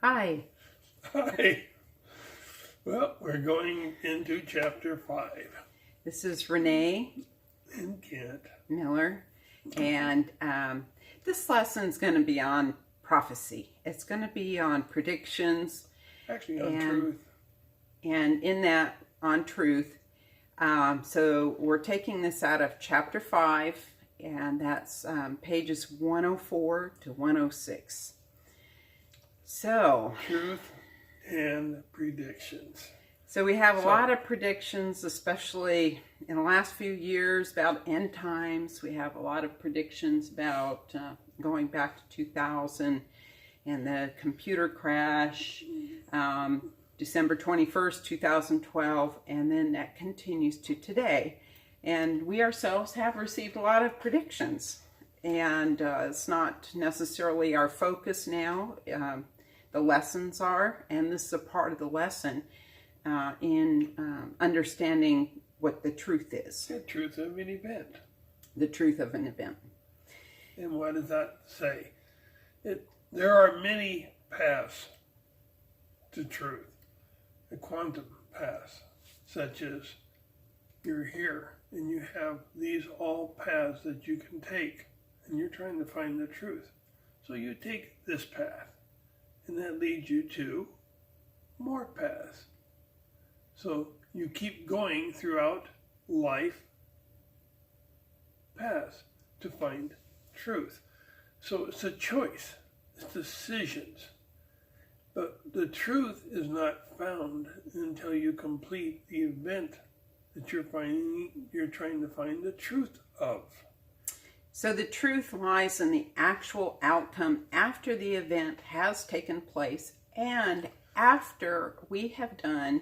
Hi. Hi. Well, we're going into chapter 5. This is Renee And Kent. Miller, and this lesson's going to be on prophecy. It's going to be on predictions. Actually, on truth. And in that, on truth. So we're taking this out of chapter 5, and that's pages 104 to 106. So, Truth and predictions. So we have a lot of predictions, especially in the last few years about end times. We have a lot of predictions about going back to 2000 and the computer crash, December 21st, 2012, and then that continues to today. And we ourselves have received a lot of predictions, and it's not necessarily our focus now. The lessons are, and this is a part of the lesson in understanding what the truth is. The truth of an event. The truth of an event. And what does that say? There are many paths to truth. A quantum path, such as you're here and you have these all paths that you can take, and you're trying to find the truth. So you take this path, and that leads you to more paths. So you keep going throughout life paths to find truth. So it's a choice, it's decisions. But the truth is not found until you complete the event that you're trying to find the truth of. So the truth lies in the actual outcome after the event has taken place and after we have done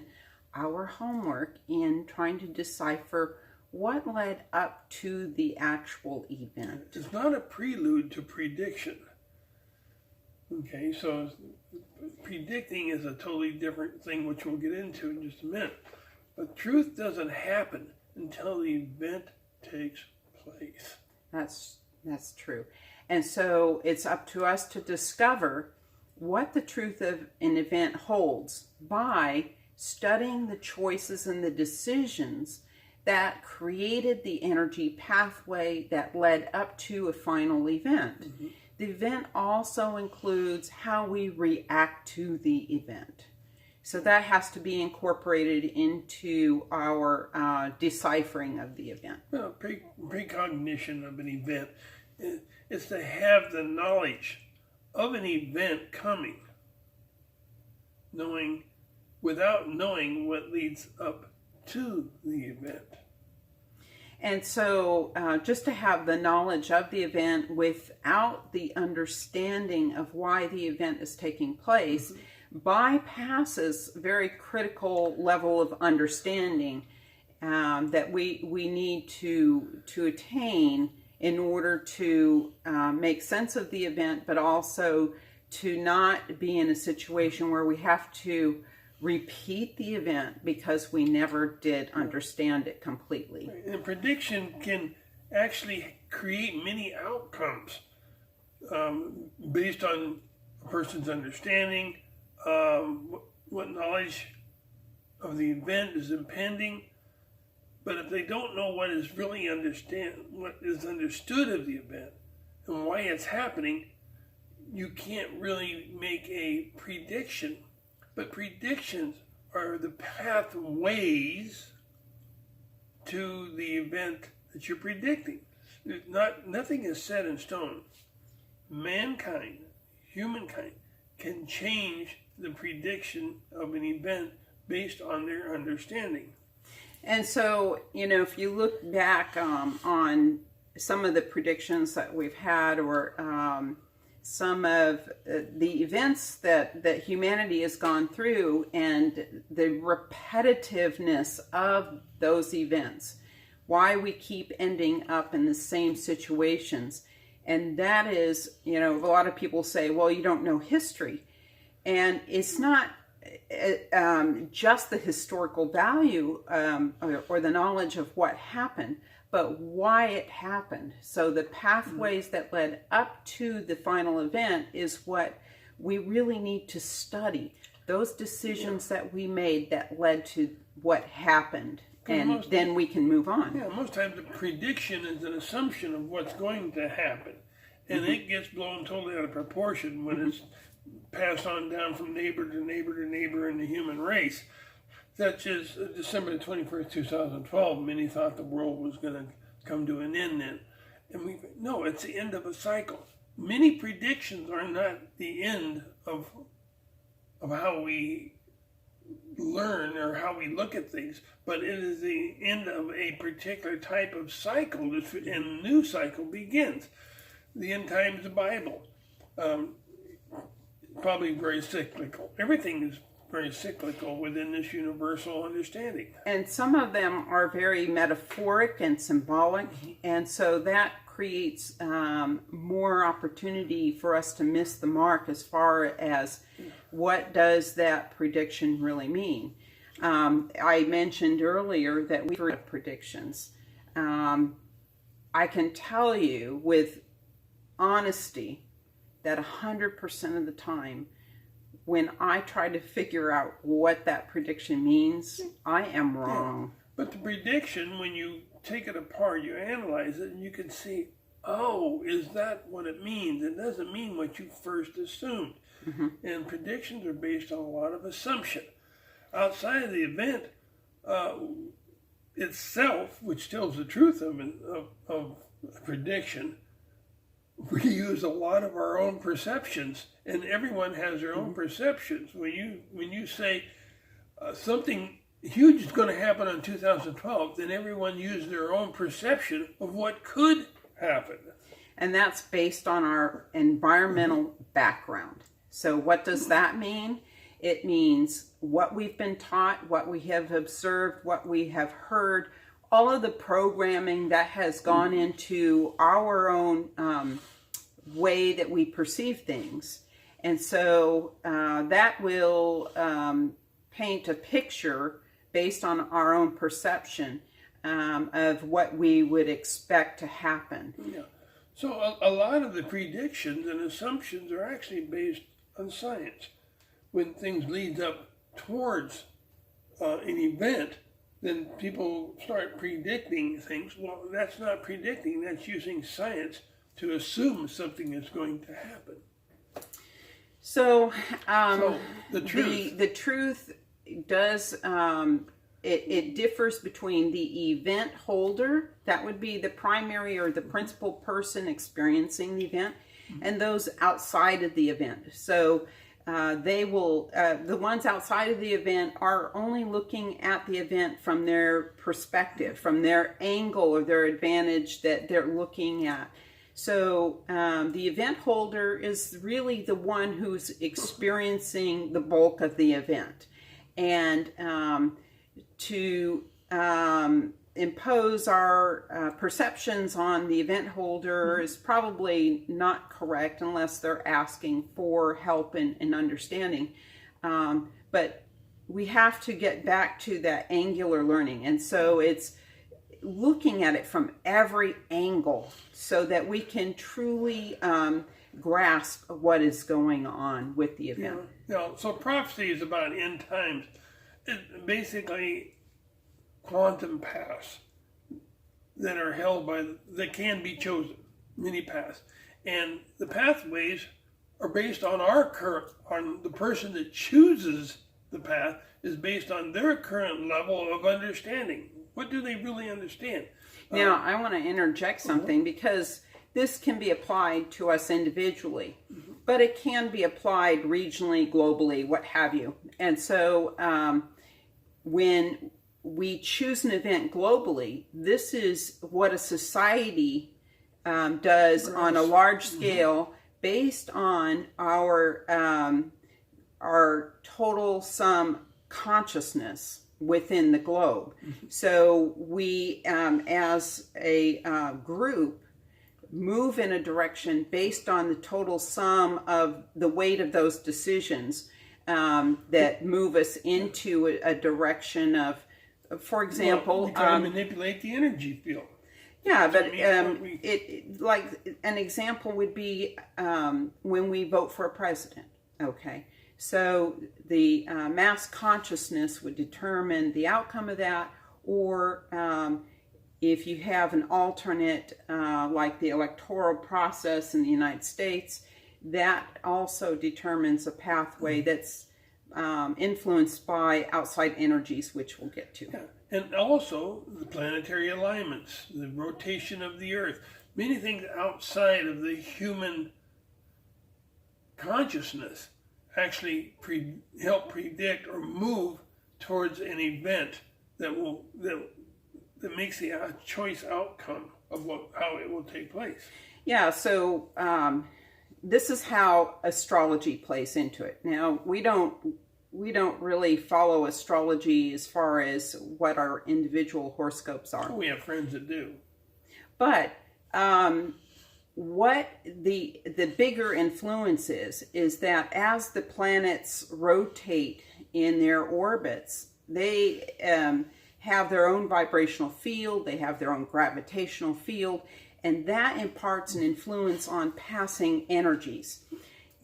our homework in trying to decipher what led up to the actual event. It's not a prelude to prediction. Okay, so predicting is a totally different thing, which we'll get into in just a minute. But truth doesn't happen until the event takes place. That's true. And so it's up to us to discover what the truth of an event holds by studying the choices and the decisions that created the energy pathway that led up to a final event. Mm-hmm. The event also includes how we react to the event. So that has to be incorporated into our deciphering of the event. Well, precognition of an event is to have the knowledge of an event coming, without knowing what leads up to the event. And so just to have the knowledge of the event without the understanding of why the event is taking place bypasses very critical level of understanding that we need to attain in order to make sense of the event, but also to not be in a situation where we have to repeat the event because we never did understand it completely. And prediction can actually create many outcomes based on a person's understanding, what knowledge of the event is impending. But if they don't know what is understood of the event and why it's happening, you can't really make a prediction. But predictions are the pathways to the event that you're predicting. Nothing is set in stone. Humankind, can change the prediction of an event based on their understanding. And so, if you look back on some of the predictions that we've had, or some of the events that humanity has gone through, and the repetitiveness of those events, why we keep ending up in the same situations. And that is, a lot of people say, well, you don't know history. And it's not just the historical value or the knowledge of what happened, but why it happened. So the pathways that led up to the final event is what we really need to study those decisions that we made that led to what happened, and then we can move on. Yeah, most times a prediction is an assumption of what's going to happen, and it gets blown totally out of proportion when it's passed on down from neighbor to neighbor to neighbor in the human race. Such as December the 21st, 2012, many thought the world was going to come to an end then. And no, it's the end of a cycle. Many predictions are not the end of how we learn or how we look at things, but it is the end of a particular type of cycle, and a new cycle begins. The end times of the Bible, probably very cyclical. Everything is very cyclical within this universal understanding. And some of them are very metaphoric and symbolic, and so that creates more opportunity for us to miss the mark as far as what does that prediction really mean. I mentioned earlier that we have predictions. I can tell you with honesty that 100% of the time, when I try to figure out what that prediction means, I am wrong. But the prediction, when you take it apart, you analyze it, and you can see, oh, is that what it means? It doesn't mean what you first assumed. And predictions are based on a lot of assumption. Outside of the event itself, which tells the truth of prediction, we use a lot of our own perceptions, and everyone has their own perceptions. When you say something huge is going to happen in 2012, then everyone uses their own perception of what could happen. And that's based on our environmental background. So what does that mean? It means what we've been taught, what we have observed, what we have heard, all of the programming that has gone into our own way that we perceive things. And so that will paint a picture based on our own perception of what we would expect to happen. Yeah. So a lot of the predictions and assumptions are actually based on science. When things lead up towards an event, then people start predicting things. Well, that's not predicting, that's using science to assume something is going to happen. So, the truth. The truth does, it differs between the event holder, that would be the primary or the principal person experiencing the event, and those outside of the event. So they will, the ones outside of the event are only looking at the event from their perspective, from their angle or their advantage that they're looking at. So the event holder is really the one who's experiencing the bulk of the event. And to impose our perceptions on the event holder is probably not correct unless they're asking for help and understanding. But we have to get back to that angular learning. And so it's looking at it from every angle so that we can truly grasp what is going on with the event. So prophecy is about end times. It's basically quantum paths that are held by, that can be chosen, many paths. And the pathways are based on on the person that chooses the path is based on their current level of understanding. What do they really understand? Now, I want to interject something because this can be applied to us individually, but it can be applied regionally, globally, what have you. And so when we choose an event globally, this is what a society does on a large scale based on our total sum consciousness within the globe. So we, as a group, move in a direction based on the total sum of the weight of those decisions that move us into a direction of, for example, we try to manipulate the energy field. Yeah, but it like an example would be when we vote for a president. Okay, so the mass consciousness would determine the outcome of that, or if you have an alternate, like the electoral process in the United States, that also determines a pathway that's influenced by outside energies, which we'll get to. Yeah. And also the planetary alignments, the rotation of the Earth, many things outside of the human consciousness actually help predict or move towards an event that makes the choice outcome of how it will take place. Yeah, so this is how astrology plays into it. Now, we don't really follow astrology as far as what our individual horoscopes are. We have friends that do. But what the bigger influence is that as the planets rotate in their orbits, they have their own vibrational field, they have their own gravitational field, and that imparts an influence on passing energies.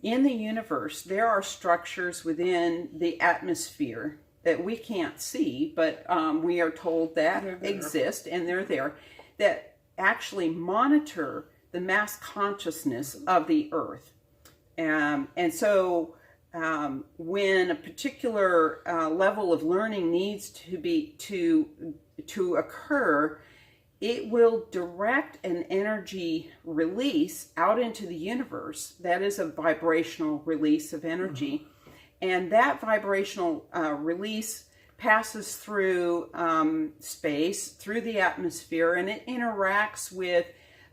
In the universe, there are structures within the atmosphere that we can't see, but we are told that exist, and they're there, that actually monitor the mass consciousness of the Earth. And so when a particular level of learning needs to occur, it will direct an energy release out into the universe. That is a vibrational release of energy. And that vibrational release passes through space, through the atmosphere, and it interacts with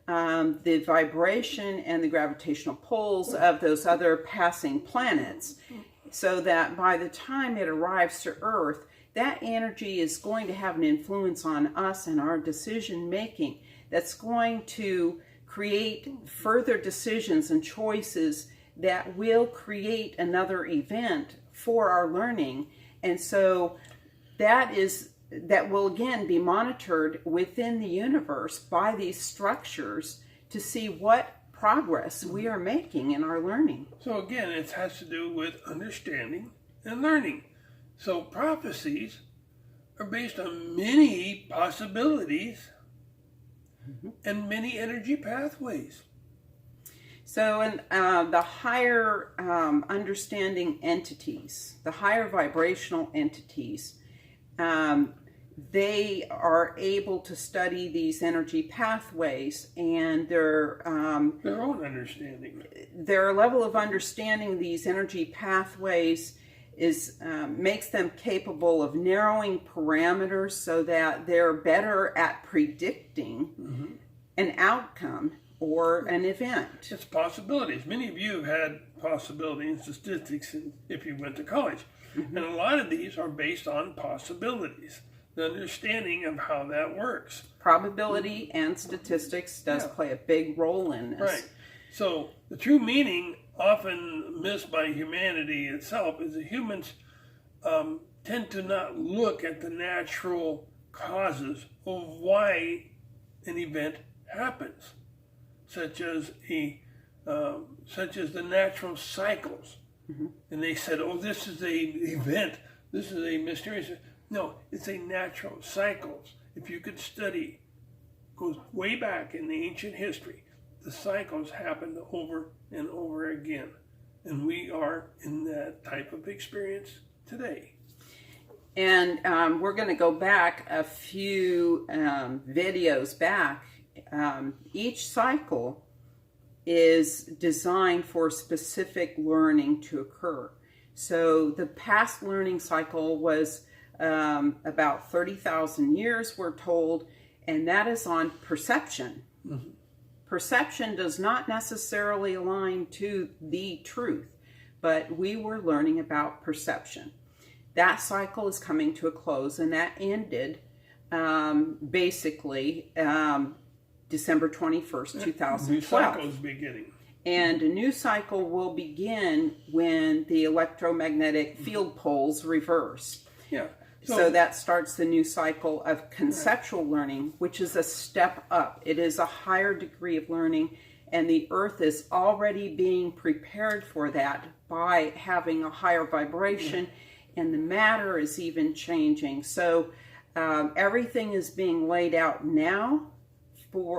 the vibration and the gravitational pulls of those other passing planets, so that by the time it arrives to Earth, that energy is going to have an influence on us and our decision making that's going to create further decisions and choices that will create another event for our learning. And so that will again be monitored within the universe by these structures to see what progress we are making in our learning. So again, it has to do with understanding and learning. So prophecies are based on many possibilities and many energy pathways. So in the higher understanding entities, the higher vibrational entities, they are able to study these energy pathways, and their own understanding. Their level of understanding these energy pathways makes them capable of narrowing parameters so that they're better at predicting an outcome or an event. It's possibilities. Many of you have had possibility in statistics if you went to college. And a lot of these are based on possibilities, the understanding of how that works. Probability and statistics does play a big role in this. Right. So the true meaning, often missed by humanity itself, is that humans tend to not look at the natural causes of why an event happens, such as the natural cycles. And they said, "Oh, this is a event. This is a mysterious." No, it's a natural cycles. If you could study, goes way back in the ancient history. The cycles happened over and over again. And we are in that type of experience today. And we're going to go back a few videos back. Each cycle is designed for specific learning to occur. So the past learning cycle was about 30,000 years, we're told, and that is on perception. Perception does not necessarily align to the truth, but we were learning about perception. That cycle is coming to a close, and that ended basically December 21st, 2012. New cycle is beginning. And a new cycle will begin when the electromagnetic field poles reverse. Yeah. So that starts the new cycle of conceptual learning, which is a step up. It is a higher degree of learning, and the Earth is already being prepared for that by having a higher vibration, and the matter is even changing. So everything is being laid out now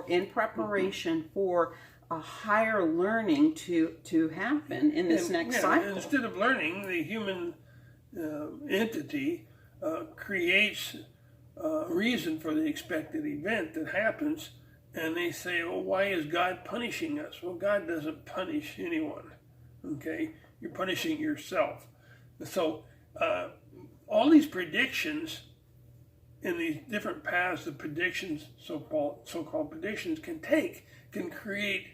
in preparation for a higher learning to happen in this next cycle. Instead of learning, the human entity creates a reason for the expected event that happens, and they say, well, why is God punishing us? Well, God doesn't punish anyone, okay? You're punishing yourself. So all these predictions in these different paths of predictions, so-called predictions, can create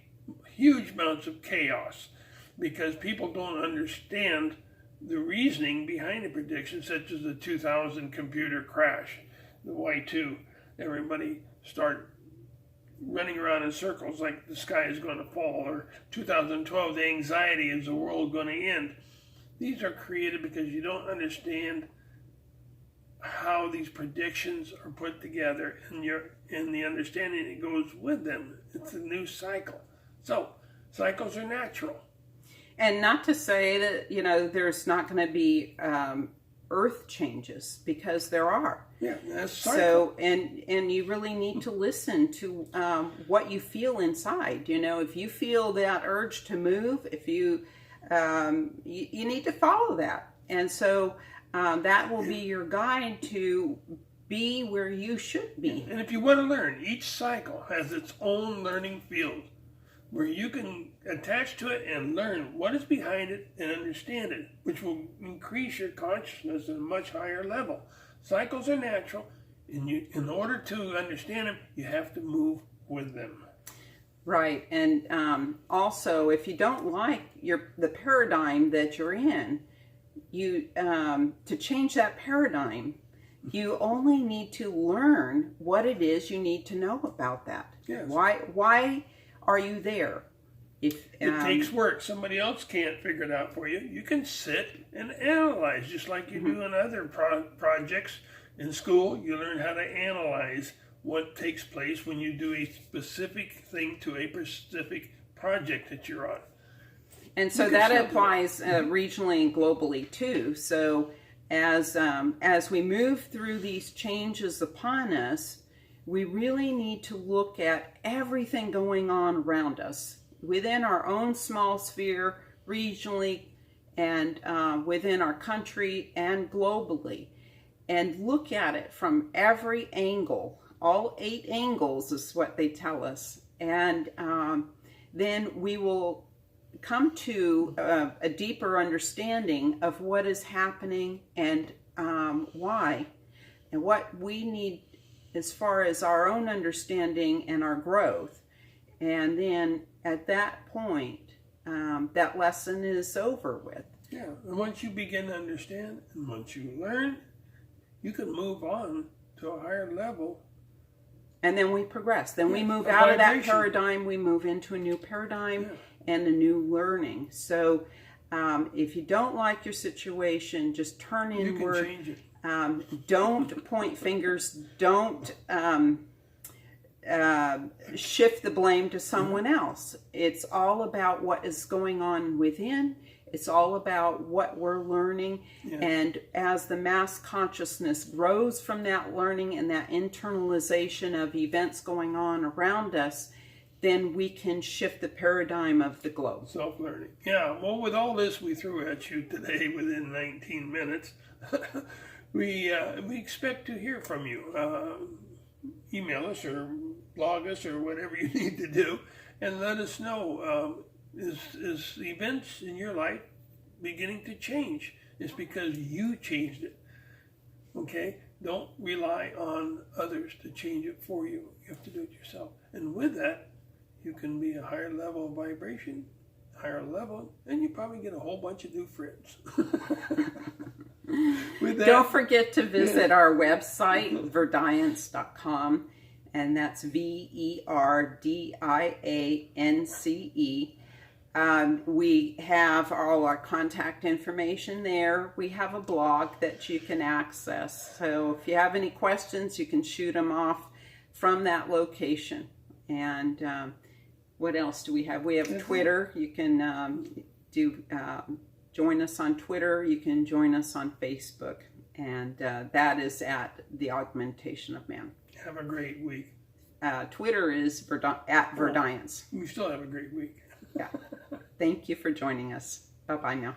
huge amounts of chaos because people don't understand the reasoning behind the predictions, such as the 2000 computer crash, the Y2. Everybody start running around in circles like the sky is going to fall, or 2012, the anxiety, is the world going to end? These are created because you don't understand how these predictions are put together and the understanding that goes with them. It's a new cycle. So cycles are natural. And not to say that, there's not going to be earth changes, because there are. Yeah, that's cycle. So, and you really need to listen to what you feel inside. If you feel that urge to move, if you need to follow that. And so that will be your guide to be where you should be. And if you want to learn, each cycle has its own learning field where you can attach to it and learn what is behind it and understand it, which will increase your consciousness at a much higher level. Cycles are natural, and in order to understand them, you have to move with them. Right, and also, if you don't like the paradigm that you're in, to change that paradigm, you only need to learn what it is you need to know about that. Yes. Why are you there? It takes work. Somebody else can't figure it out for you. You can sit and analyze, just like you do in other projects in school. You learn how to analyze what takes place when you do a specific thing to a specific project that you're on. And so that applies regionally and globally too. So as we move through these changes upon us, we really need to look at everything going on around us within our own small sphere, regionally, and within our country and globally, and look at it from every angle. All 8 angles is what they tell us. And then we will come to a deeper understanding of what is happening and why, and what we need as far as our own understanding and our growth. And then at that point, that lesson is over with. Yeah, and once you begin to understand, and once you learn, you can move on to a higher level. And then we progress. Then we move out of that paradigm, we move into a new paradigm and a new learning. So if you don't like your situation, just turn inward. You can change it. Don't point fingers. Don't shift the blame to someone else. It's all about what is going on within. It's all about what we're learning. Yeah. And as the mass consciousness grows from that learning and that internalization of events going on around us, then we can shift the paradigm of the globe. Self-learning. Yeah, well, with all this we threw at you today within 19 minutes, we expect to hear from you. Email us or blog us or whatever you need to do, and let us know, is the events in your life beginning to change? It's because you changed it. Okay? Don't rely on others to change it for you. You have to do it yourself. And with that, you can be a higher level of vibration, higher level, and you probably get a whole bunch of new friends. With that, don't forget to visit our website, verdiance.com, and that's VERDIANCE. We have all our contact information there. We have a blog that you can access. So if you have any questions, you can shoot them off from that location. And what else do we have? We have Twitter. You can do join us on Twitter. You can join us on Facebook. And that is at the Augmentation of Man. Have a great week. Twitter is at Verdiance. You still have a great week. Yeah. Thank you for joining us. Bye-bye now.